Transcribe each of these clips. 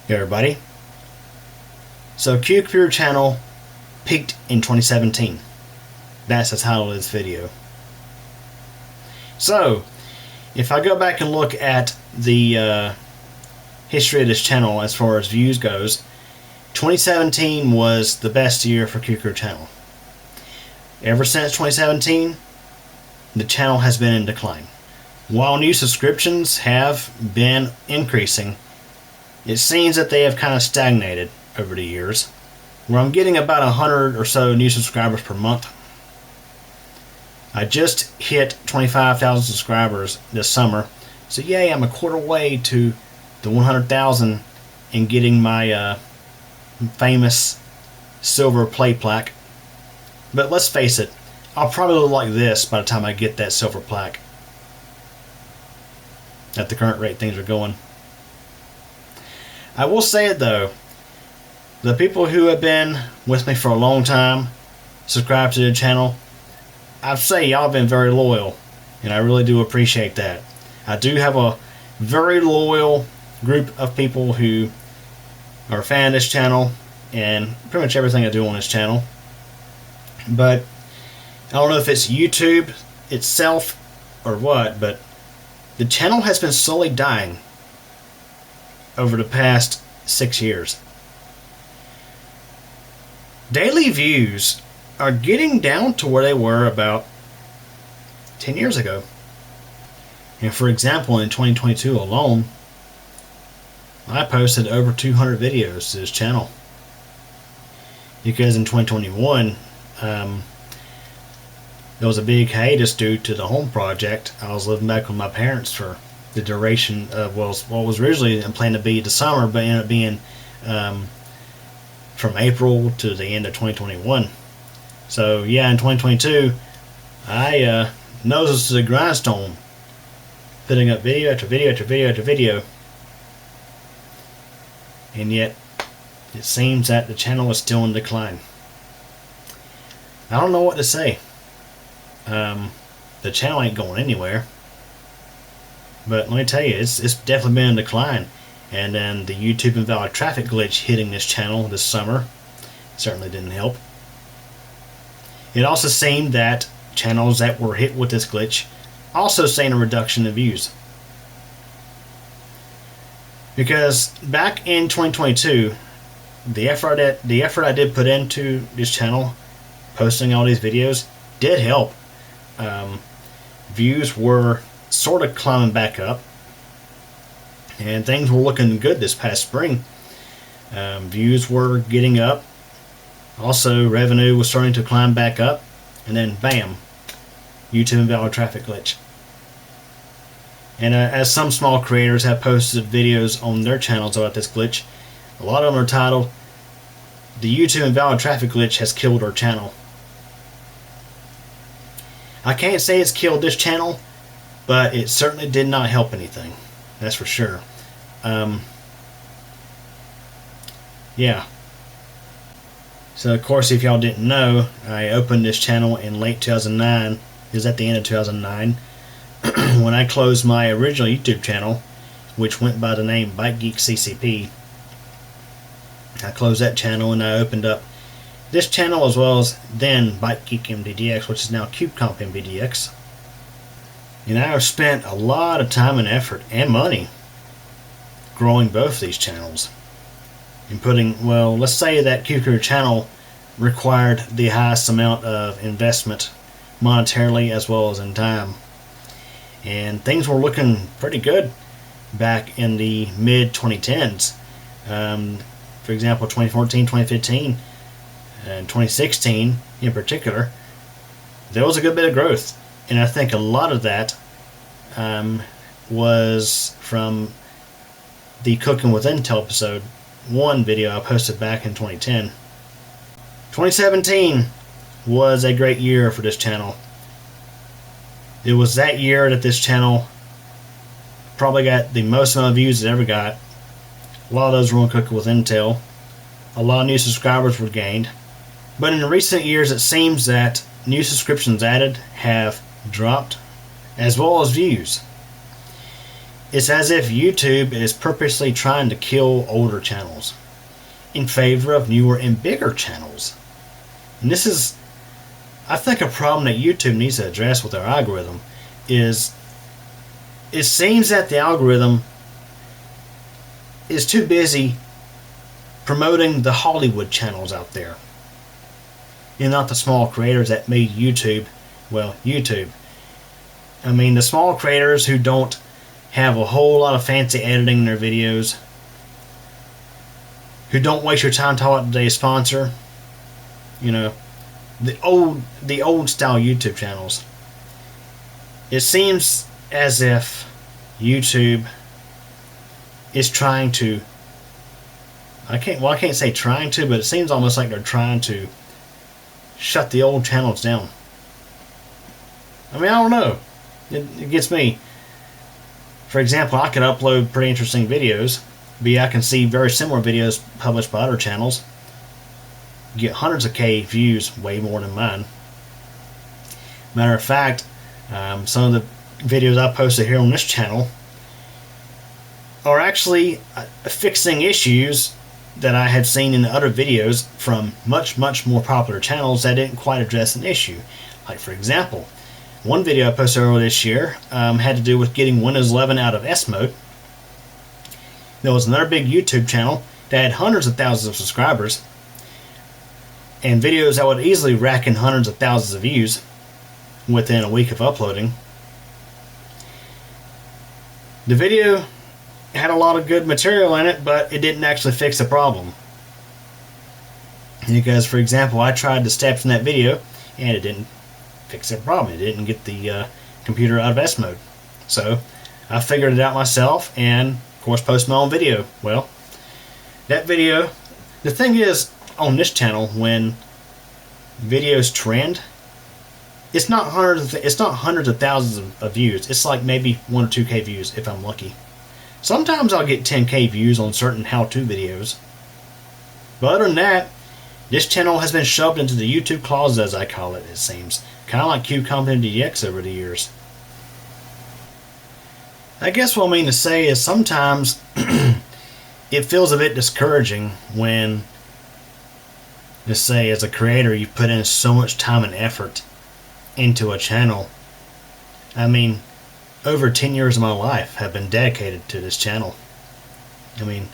Hey everybody. So Q-Computer Channel peaked in 2017. That's the title of this video. So, if I go back and look at the history of this channel as far as views goes, 2017 was the best year for Q-Computer Channel. Ever since 2017, the channel has been in decline. While new subscriptions have been increasing, it seems that they have kind of stagnated over the years, where I'm getting about 100 or so new subscribers per month. I just hit 25,000 subscribers this summer, so yay, I'm a quarter way to the 100,000 and getting my famous silver play plaque. But let's face it, I'll probably look like this by the time I get that silver plaque, at the current rate things are going. I will say it though, the people who have been with me for a long time, subscribe to the channel, I'd say y'all have been very loyal, and I really do appreciate that. I do have a very loyal group of people who are a fan of this channel and pretty much everything I do on this channel. But I don't know if it's YouTube itself or what, but the channel has been slowly dying over the past 6 years. Daily views are getting down to where they were about 10 years ago. And for example, in 2022 alone, I posted over 200 videos to this channel. Because in 2021, there was a big hiatus due to the home project. I was living back with my parents for the duration of what was originally planned to be the summer, but ended up being from April to the end of 2021. So yeah, in 2022, I noses to the grindstone, putting up video after video after video after video, and yet it seems that the channel is still in decline. I don't know what to say. The channel ain't going anywhere, but let me tell you, it's definitely been in decline. And then the YouTube invalid traffic glitch hitting this channel this summer certainly didn't help. It also seemed that channels that were hit with this glitch also seen a reduction in views. Because back in 2022, the effort I did put into this channel, posting all these videos, did help. Views were sort of climbing back up, and things were looking good this past spring. Views were getting up. Also, revenue was starting to climb back up, and then bam, YouTube invalid traffic glitch. And as some small creators have posted videos on their channels about this glitch, a lot of them are titled, "The YouTube invalid traffic glitch has killed our channel." I can't say it's killed this channel, but it certainly did not help anything. That's for sure. Yeah. So of course, if y'all didn't know, I opened this channel in late 2009. It was at the end of 2009 when I closed my original YouTube channel, which went by the name Bike Geek CCP. I closed that channel and I opened up this channel, as well as then Bike Geek MDDX, which is now CubeComp MDDX. And I have spent a lot of time and effort and money growing both these channels. And putting, well, let's say that Q-Computer Channel required the highest amount of investment monetarily as well as in time. And things were looking pretty good back in the mid-2010s. For example, 2014, 2015, and 2016 in particular, there was a good bit of growth. And I think a lot of that was from the Cooking with Intel episode 1 video I posted back in 2010. 2017 was a great year for this channel. It was that year that this channel probably got the most amount of views it ever got. A lot of those were on Cooking with Intel. A lot of new subscribers were gained. But in recent years, it seems that new subscriptions added have dropped, as well as views. It's as if YouTube is purposely trying to kill older channels in favor of newer and bigger channels. And this is, I think, a problem that YouTube needs to address with their algorithm. Is it seems that the algorithm is too busy promoting the Hollywood channels out there, and not the small creators that made YouTube, well, YouTube. I mean, the small creators who don't have a whole lot of fancy editing in their videos, who don't waste your time talking to a sponsor, you know, the old style YouTube channels. It seems as if YouTube is trying to, I can't say trying to, but it seems almost like they're trying to shut the old channels down. I mean, I don't know. It gets me. For example, I could upload pretty interesting videos, but I can see very similar videos published by other channels get hundreds of K views, way more than mine. Matter of fact, some of the videos I posted here on this channel are actually fixing issues that I had seen in the other videos from much more popular channels that didn't quite address an issue. Like, for example, one video I posted earlier this year had to do with getting Windows 11 out of S mode. There was another big YouTube channel that had hundreds of thousands of subscribers and videos that would easily rack in hundreds of thousands of views within a week of uploading. The video had a lot of good material in it, but it didn't actually fix the problem. Because, for example, I tried the steps in that video and it didn't fix that problem. It didn't get the computer out of S mode. So I figured it out myself and, of course, posted my own video. Well, that video, the thing is, on this channel, when videos trend, it's not hundreds of thousands of views. It's like maybe 1 or 2K views if I'm lucky. Sometimes I'll get 10K views on certain how-to videos. But other than that, this channel has been shoved into the YouTube closet, as I call it seems. Kind of like CubeComp MDX over the years. I guess what I mean to say is sometimes it feels a bit discouraging when, let's say, as a creator, you put in so much time and effort into a channel. I mean, over 10 years of my life have been dedicated to this channel. I mean,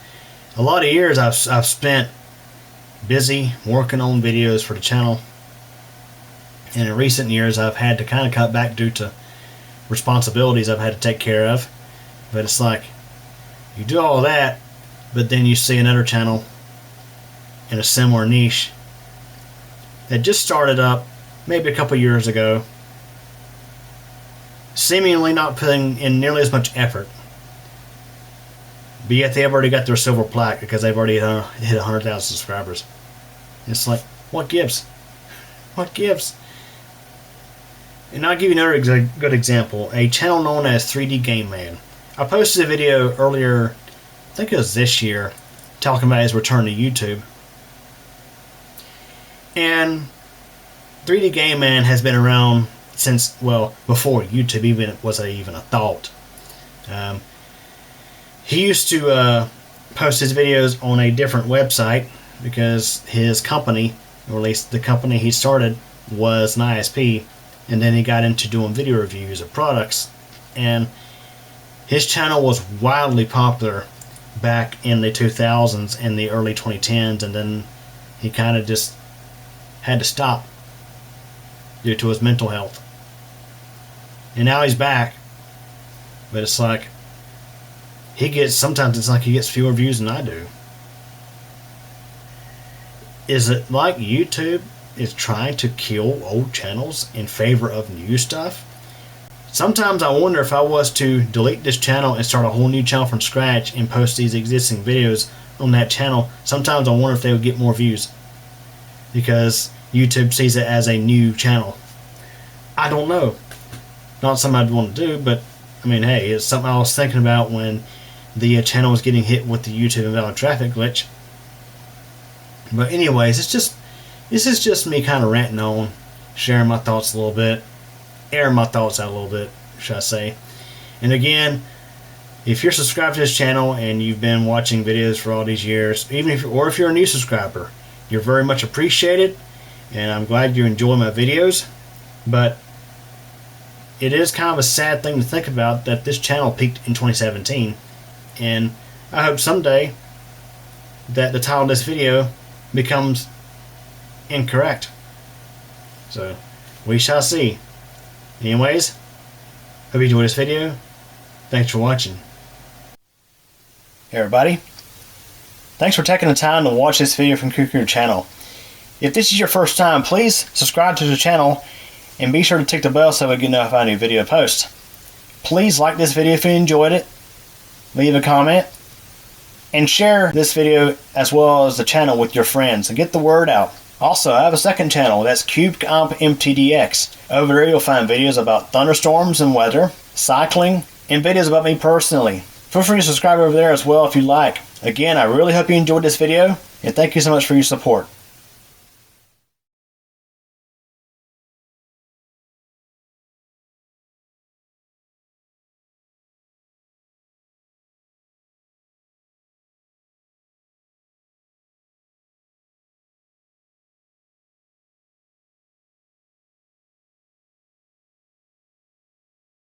a lot of years I've spent busy working on videos for the channel. And in recent years I've had to kind of cut back due to responsibilities I've had to take care of. But it's like, you do all that, but then you see another channel in a similar niche that just started up maybe a couple years ago, seemingly not putting in nearly as much effort, but yet they've already got their silver plaque because they've already hit 100,000 subscribers. It's like, what gives? What gives? And I'll give you another good example. A channel known as 3D Game Man. I posted a video earlier, I think it was this year, talking about his return to YouTube. And 3D Game Man has been around since, well, before YouTube even was even a thought. He used to post his videos on a different website because his company, or at least the company he started, was an ISP, and then he got into doing video reviews of products, and his channel was wildly popular back in the 2000s and the early 2010s, and then he kind of just had to stop due to his mental health. And now he's back, but it's like sometimes it's like he gets fewer views than I do. Is it like YouTube is trying to kill old channels in favor of new stuff? Sometimes I wonder if I was to delete this channel and start a whole new channel from scratch and post these existing videos on that channel, sometimes I wonder if they would get more views because YouTube sees it as a new channel. I don't know. Not something I'd want to do, but I mean, hey, it's something I was thinking about when the channel was getting hit with the YouTube invalid traffic glitch. But anyways, this is just me kind of ranting on, sharing my thoughts a little bit, airing my thoughts out a little bit, should I say. And again, if you're subscribed to this channel and you've been watching videos for all these years, if you're a new subscriber, you're very much appreciated, and I'm glad you enjoy my videos. But it is kind of a sad thing to think about that this channel peaked in 2017, and I hope someday that the title of this video becomes incorrect. So we shall see. Anyways, hope you enjoyed this video. Thanks for watching. Hey everybody, thanks for taking the time to watch this video from Kuku Channel. If this is your first time, please subscribe to the channel and be sure to tick the bell so we get notified of new video posts. Please like this video if you enjoyed it, leave a comment, and share this video as well as the channel with your friends and get the word out. Also, I have a second channel, that's CubeComp MTDX. Over there you'll find videos about thunderstorms and weather, cycling, and videos about me personally. Feel free to subscribe over there as well if you like. Again, I really hope you enjoyed this video, and thank you so much for your support.